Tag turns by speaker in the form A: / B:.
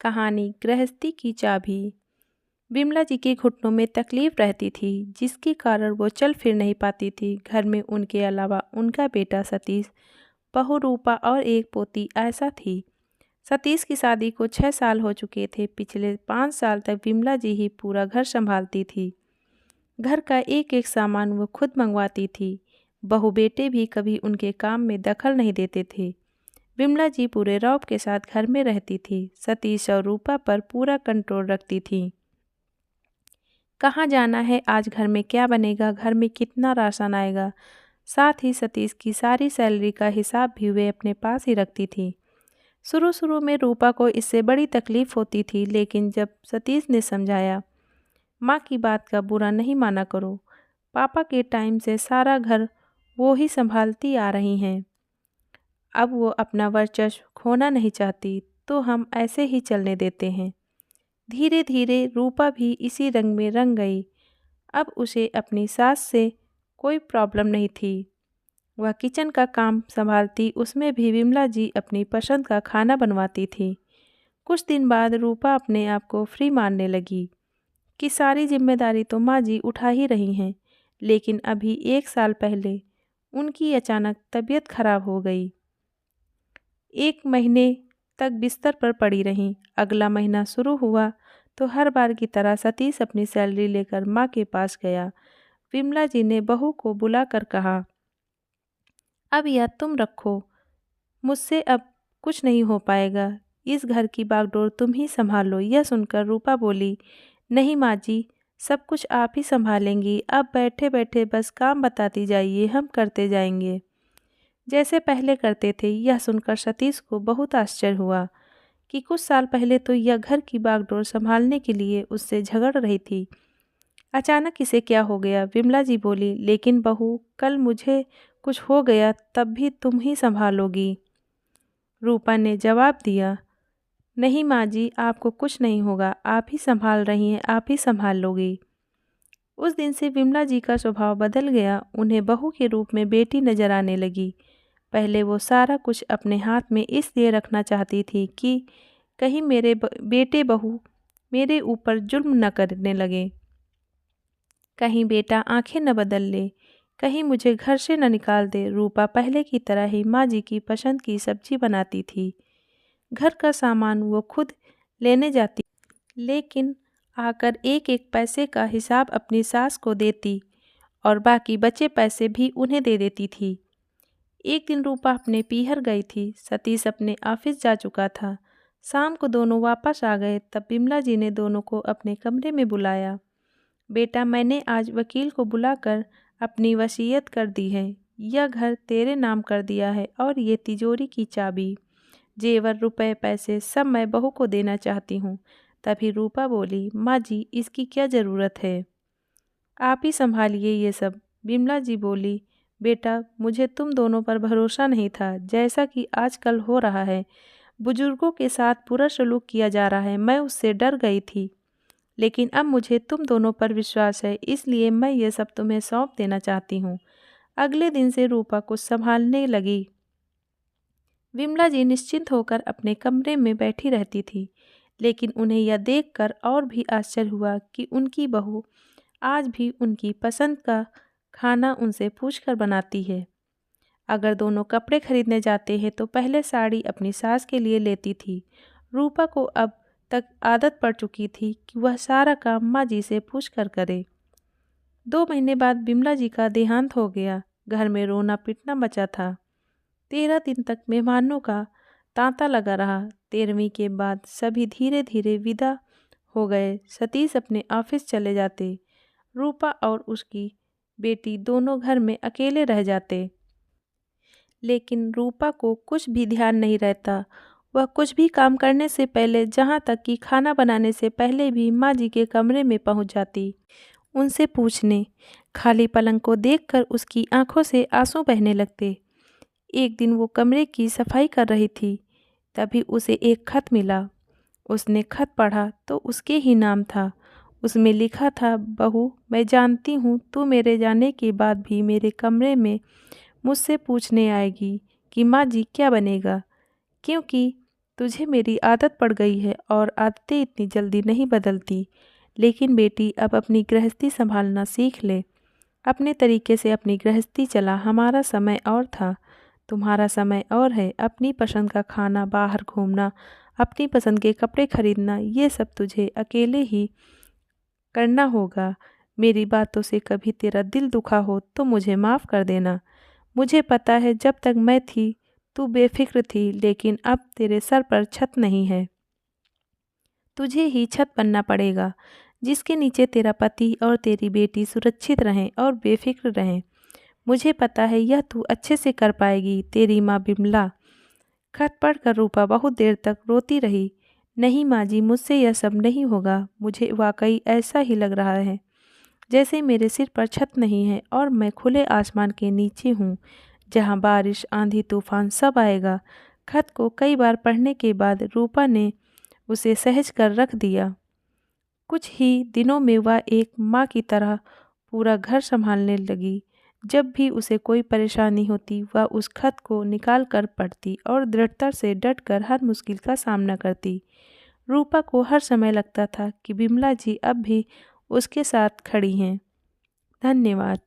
A: कहानी गृहस्थी की चाबी। विमला जी के घुटनों में तकलीफ रहती थी, जिसके कारण वो चल फिर नहीं पाती थी। घर में उनके अलावा उनका बेटा सतीश, बहू रूपा और एक पोती आयशा थी। सतीश की शादी को 6 साल हो चुके थे। पिछले 5 साल तक विमला जी ही पूरा घर संभालती थी। घर का एक एक सामान वो खुद मंगवाती थी। बहू बेटे भी कभी उनके काम में दखल नहीं देते थे। विमला जी पूरे रौब के साथ घर में रहती थी। सतीश और रूपा पर पूरा कंट्रोल रखती थी। कहाँ जाना है, आज घर में क्या बनेगा, घर में कितना राशन आएगा, साथ ही सतीश की सारी सैलरी का हिसाब भी वे अपने पास ही रखती थी। शुरू शुरू में रूपा को इससे बड़ी तकलीफ होती थी, लेकिन जब सतीश ने समझाया, माँ की बात का बुरा नहीं माना करो, पापा के टाइम से सारा घर वो ही संभालती आ रही हैं, अब वो अपना वर्चस्व खोना नहीं चाहती, तो हम ऐसे ही चलने देते हैं। धीरे धीरे रूपा भी इसी रंग में रंग गई। अब उसे अपनी सास से कोई प्रॉब्लम नहीं थी। वह किचन का काम संभालती, उसमें भी विमला जी अपनी पसंद का खाना बनवाती थी। कुछ दिन बाद रूपा अपने आप को फ्री मानने लगी कि सारी जिम्मेदारी तो माँ जी उठा ही रही हैं। लेकिन अभी 1 साल पहले उनकी अचानक तबीयत खराब हो गई। 1 महीने तक बिस्तर पर पड़ी रहीं। अगला महीना शुरू हुआ तो हर बार की तरह सतीश अपनी सैलरी लेकर माँ के पास गया। विमला जी ने बहू को बुलाकर कहा, अब यह तुम रखो, मुझसे अब कुछ नहीं हो पाएगा, इस घर की बागडोर तुम ही संभाल लो। यह सुनकर रूपा बोली, नहीं माँ जी, सब कुछ आप ही संभालेंगी, अब बैठे बैठे बस काम बताती जाइए, हम करते जाएंगे जैसे पहले करते थे। यह सुनकर सतीश को बहुत आश्चर्य हुआ कि कुछ साल पहले तो यह घर की बागडोर संभालने के लिए उससे झगड़ रही थी। अचानक इसे क्या हो गया? विमला जी बोली, लेकिन बहू, कल मुझे कुछ हो गया तब भी तुम ही संभालोगी। रूपा ने जवाब दिया, नहीं माँ जी, आपको कुछ नहीं होगा, आप ही संभाल रही हैं, आप ही संभाल लोगी। उस दिन से विमला जी का स्वभाव बदल गया। उन्हें बहू के रूप में बेटी नजर आने लगी। पहले वो सारा कुछ अपने हाथ में इसलिए रखना चाहती थी कि कहीं मेरे बेटे बहू मेरे ऊपर जुल्म न करने लगे, कहीं बेटा आंखें न बदल ले, कहीं मुझे घर से न निकाल दे। रूपा पहले की तरह ही माँ जी की पसंद की सब्जी बनाती थी। घर का सामान वो खुद लेने जाती, लेकिन आकर एक एक पैसे का हिसाब अपनी सास को देती और बाकी बचे पैसे भी उन्हें दे देती थी। एक दिन रूपा अपने पीहर गई थी। सतीश अपने ऑफिस जा चुका था। शाम को दोनों वापस आ गए। तब विमला जी ने दोनों को अपने कमरे में बुलाया। बेटा, मैंने आज वकील को बुलाकर अपनी वसीयत कर दी है। यह घर तेरे नाम कर दिया है और ये तिजोरी की चाबी, जेवर, रुपए, पैसे सब मैं बहू को देना चाहती हूँ। तभी रूपा बोली, माँ जी, इसकी क्या ज़रूरत है, आप ही संभालिए ये सब। विमला जी बोली, बेटा, मुझे तुम दोनों पर भरोसा नहीं था। जैसा कि आजकल हो रहा है, बुजुर्गों के साथ बुरा सलूक किया जा रहा है, मैं उससे डर गई थी। लेकिन अब मुझे तुम दोनों पर विश्वास है, इसलिए मैं ये सब तुम्हें सौंप देना चाहती हूँ। अगले दिन से रूपा कुछ संभालने लगी। विमला जी निश्चिंत होकर अपने कमरे में बैठी रहती थी, लेकिन उन्हें यह देखकर और भी आश्चर्य हुआ कि उनकी बहू आज भी उनकी पसंद का खाना उनसे पूछकर बनाती है। अगर दोनों कपड़े खरीदने जाते हैं तो पहले साड़ी अपनी सास के लिए लेती थी। रूपा को अब तक आदत पड़ चुकी थी कि वह सारा काम माँ जी से पूछकर करे। 2 महीने बाद विमला जी का देहांत हो गया। घर में रोना पीटना मचा था। 13 दिन तक मेहमानों का तांता लगा रहा। 13वीं के बाद सभी धीरे धीरे विदा हो गए। सतीश अपने ऑफिस चले जाते। रूपा और उसकी बेटी दोनों घर में अकेले रह जाते। लेकिन रूपा को कुछ भी ध्यान नहीं रहता। वह कुछ भी काम करने से पहले, जहाँ तक कि खाना बनाने से पहले भी, माँ जी के कमरे में पहुँच जाती, उनसे पूछने। खाली पलंग को देखकर उसकी आंखों से आंसू बहने लगते। एक दिन वो कमरे की सफाई कर रही थी, तभी उसे एक खत मिला। उसने खत पढ़ा तो उसके ही नाम था। उसमें लिखा था, बहू, मैं जानती हूँ तू मेरे जाने के बाद भी मेरे कमरे में मुझसे पूछने आएगी कि माँ जी क्या बनेगा, क्योंकि तुझे मेरी आदत पड़ गई है और आदतें इतनी जल्दी नहीं बदलती। लेकिन बेटी, अब अपनी गृहस्थी संभालना सीख ले। अपने तरीके से अपनी गृहस्थी चला। हमारा समय और था, तुम्हारा समय और है। अपनी पसंद का खाना, बाहर घूमना, अपनी पसंद के कपड़े खरीदना, ये सब तुझे अकेले ही करना होगा। मेरी बातों से कभी तेरा दिल दुखा हो तो मुझे माफ़ कर देना। मुझे पता है जब तक मैं थी तू बेफिक्र थी, लेकिन अब तेरे सर पर छत नहीं है। तुझे ही छत बनना पड़ेगा, जिसके नीचे तेरा पति और तेरी बेटी सुरक्षित रहें और बेफिक्र रहें। मुझे पता है यह तू अच्छे से कर पाएगी। तेरी माँ बिमला। खत पढ़कर रूपा बहुत देर तक रोती रही। नहीं माँ जी, मुझसे यह सब नहीं होगा। मुझे वाकई ऐसा ही लग रहा है जैसे मेरे सिर पर छत नहीं है और मैं खुले आसमान के नीचे हूँ, जहाँ बारिश, आंधी, तूफान सब आएगा। खत को कई बार पढ़ने के बाद रूपा ने उसे सहज कर रख दिया। कुछ ही दिनों में वह एक माँ की तरह पूरा घर संभालने लगी। जब भी उसे कोई परेशानी होती, वह उस खत को निकाल कर पढ़ती और दृढ़ता से डटकर हर मुश्किल का सामना करती। रूपा को हर समय लगता था कि बिमला जी अब भी उसके साथ खड़ी हैं। धन्यवाद।